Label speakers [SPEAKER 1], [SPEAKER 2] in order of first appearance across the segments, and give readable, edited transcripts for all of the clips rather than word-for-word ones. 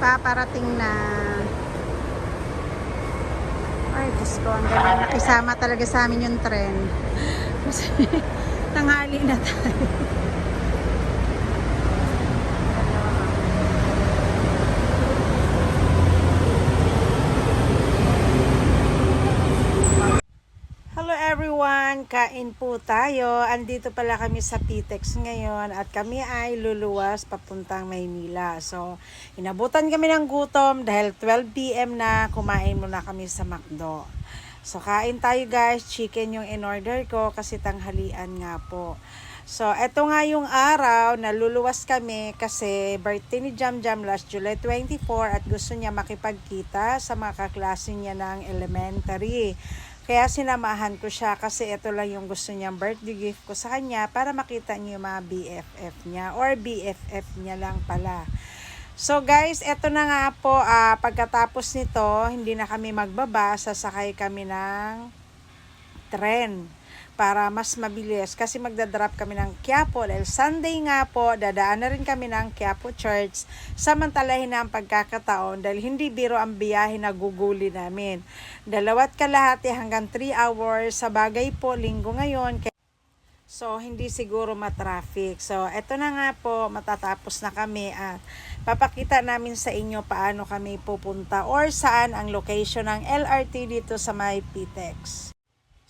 [SPEAKER 1] Paparating na. Ay, Diyos ko, ang galing. Nakisama talaga sa amin yung tren. Kasi tanghali na tayo. Hello everyone! Kain po tayo. Andito pala kami sa PTEX ngayon at kami ay luluwas papuntang Maynila. So, inabutan kami ng gutom dahil 12 PM na, kumain muna kami sa McDo. So, kain tayo guys. Chicken yung in-order ko kasi tanghalian nga po. So, eto nga yung araw na luluwas kami kasi birthday ni Jam Jam last July 24 at gusto niya makipagkita sa mga kaklase niya ng elementary. Kaya sinamahan ko siya kasi ito lang yung gusto niyang birthday gift ko sa kanya para makita niyo yung mga BFF niya or BFF niya lang pala. So guys, ito na nga po, pagkatapos nito, hindi na kami magbaba, sasakay kami ng tren para mas mabilis kasi magdadrop kami ng Quiapo dahil Sunday nga po, dadaan na rin kami ng Quiapo Church samantalahin na ang pagkakataon dahil hindi biro ang biyahe na guguli namin. 2 kalahati hanggang 3 hours sa bagay po, linggo ngayon. So, hindi siguro matraffic. So, eto na nga po, matatapos na kami at papakita namin sa inyo paano kami pupunta or saan ang location ng LRT dito sa may PTEX.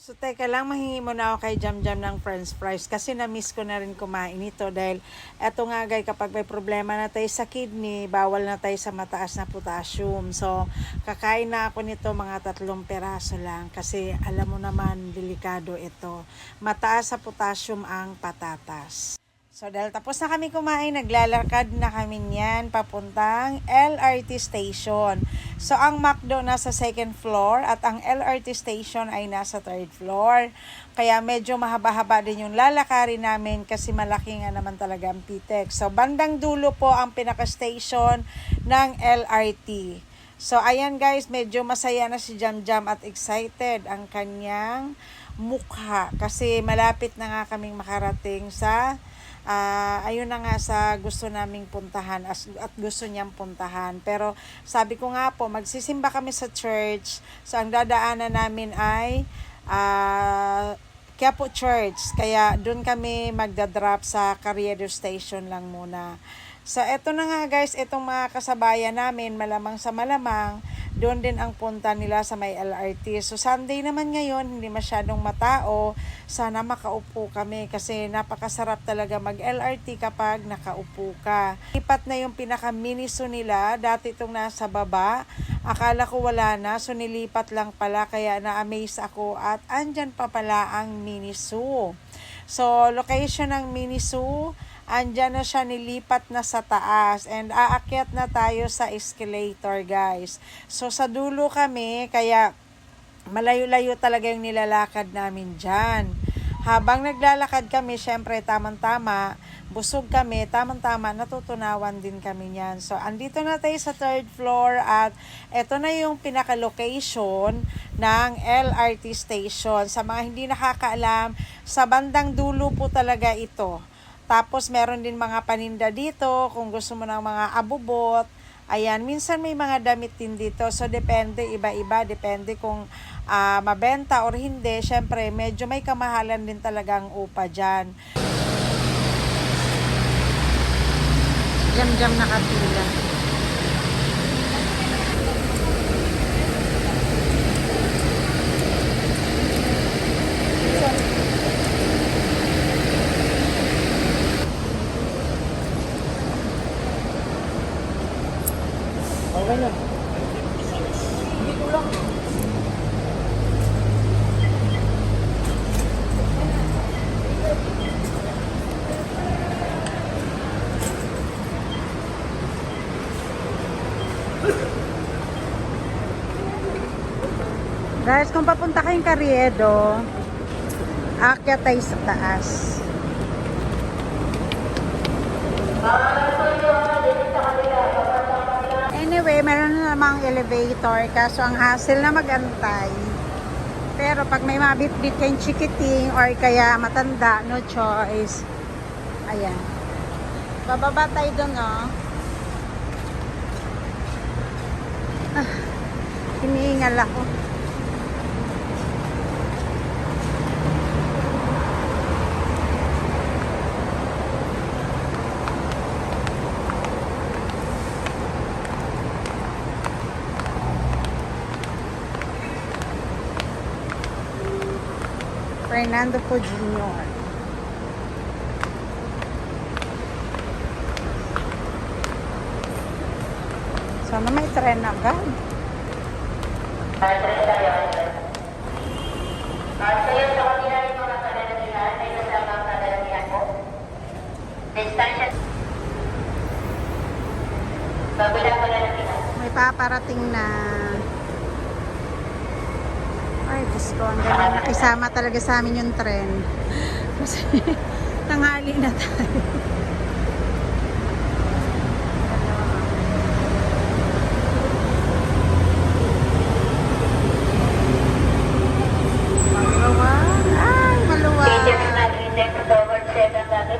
[SPEAKER 1] So, teka lang, mahingi muna ako kay Jam Jam ng french fries kasi na-miss ko na rin kumain ito dahil eto nga guys, kapag may problema na tayo sa kidney, bawal na tayo sa mataas na potassium. So, kakain na ako nito mga 3 peraso lang kasi alam mo naman, delikado ito. Mataas sa potassium ang patatas. So, dahil tapos na kami kumain, naglalakad na kami niyan papuntang LRT station. So, ang McDo nasa 2nd floor at ang LRT station ay nasa 3rd floor. Kaya medyo mahaba-haba din yung lalakarin namin kasi malaki nga naman talaga ang PTEX. So, bandang dulo po ang pinaka-station ng LRT. So, ayan guys, medyo masaya na si Jam Jam at excited ang kanyang mukha kasi malapit na nga kaming makarating sa ayun na nga sa gusto naming puntahan at gusto niyang puntahan. Pero sabi ko nga po, magsisimba kami sa church. So ang dadaanan namin ay Quiapo Church. Kaya doon kami magdadrop sa Carriedo Station lang muna. So eto na nga guys, itong mga kasabayan namin, malamang sa malamang, doon din ang punta nila sa may LRT. So Sunday naman ngayon, hindi masyadong matao. Sana makaupo kami kasi napakasarap talaga mag-LRT kapag nakaupo ka. Lipat na yung pinaka-miniso nila. Dati itong nasa baba. Akala ko wala na. So nilipat lang pala. Kaya na-amaze ako. At andyan pa pala ang miniso. So location ng miniso, andyan na siya, nilipat na sa taas and aakyat na tayo sa escalator guys. So sa dulo kami, kaya malayo-layo talaga yung nilalakad namin dyan. Habang naglalakad kami, syempre tamang-tama, busog kami, tamang-tama, natutunawan din kami niyan. So andito na tayo sa 3rd floor at eto na yung pinaka-location ng LRT station. Sa mga hindi nakakaalam, sa bandang dulo po talaga ito. Tapos meron din mga paninda dito kung gusto mo ng mga abubot. Ayan, minsan may mga damit din dito. So depende, iba-iba, depende kung mabenta or hindi. Syempre, medyo may kamahalan din talagang upa dyan. Jam-jam nakapila.
[SPEAKER 2] Okay na. Dito lang.
[SPEAKER 1] Guys, kung papunta kayong Carriedo, aakyat tayo sa taas. Anyway, meron na namang elevator kaso ang hassle na magantay. Pero pag may mabit-bit kayong chikiting or kaya matanda, no choice. Ayan. Bababa tayo doon, oh. nahihingal ako. Fernando po Jr. Sana may tren agad. May paparating na. Ay, Diyos ko, ang ganda. Nakisama talaga sa amin yung tren. Kasi tanghali na tayo. Maluwag. Ay, maluwag.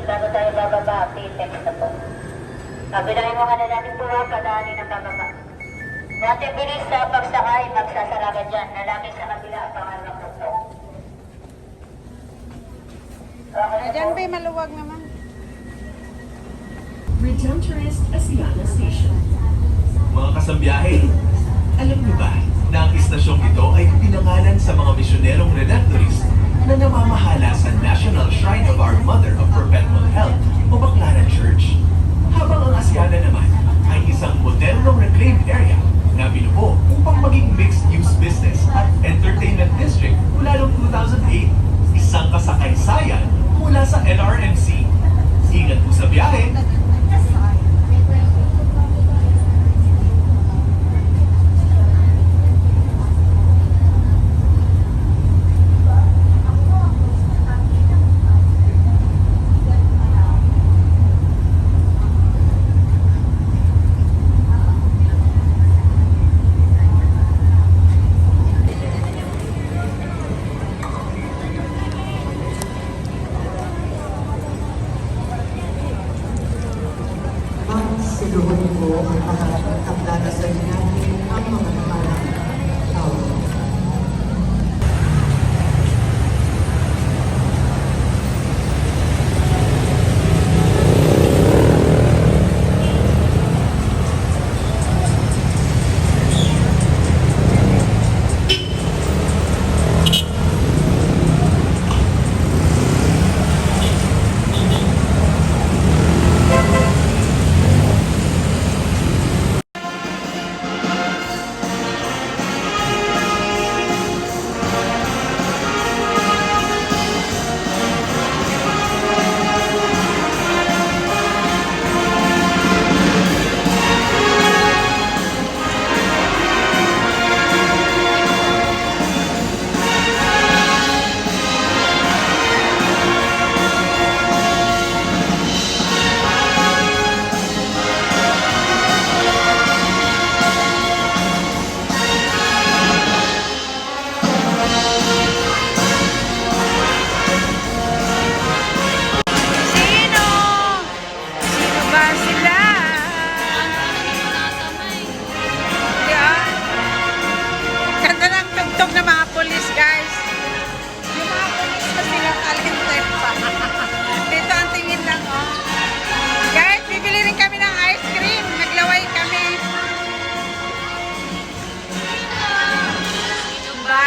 [SPEAKER 3] Bago tayo bababa, PTEX na po. Kabilahin mo ka na natin po ha, padaanin ang bababa. Natin bilis sa pagsakay, magsasaragan dyan. Lalaki sa kabila ang pangalang po.
[SPEAKER 1] Ayan ba, maluwag naman.
[SPEAKER 4] Redemptorist Asiana Station. Mga kasambiyahe, alam niyo ba na ang istasyong ito ay pinangalan sa mga misyonerong Redemptorist na namamahala sa National Shrine of Our Mother of Perpetual Health o Baclaran Church. Habang ang Asiana naman ay isang modernong reclaimed area na binuo upang maging mixed-use business at entertainment district mula noong 2008. Isang kasakaysayan mula sa LRMC. Ingat po sa biyahe!
[SPEAKER 5] Sinuhod ko ang mga pagdadasal natin ang mga nakarang tao.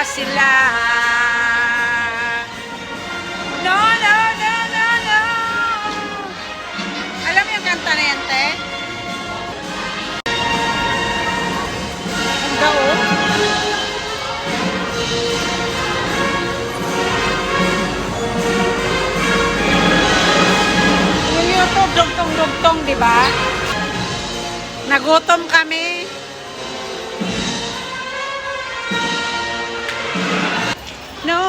[SPEAKER 1] Sila. No, no, no, no, no. Alam mo yung kanta na yan, te? Ang gao. Yung YouTube, dugtong-dugtong, di ba? Nagutom kami. No,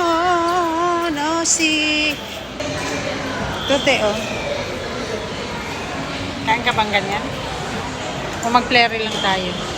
[SPEAKER 1] no, si Tute, oh. Kain ka bang ganyan? O mag-play lang tayo?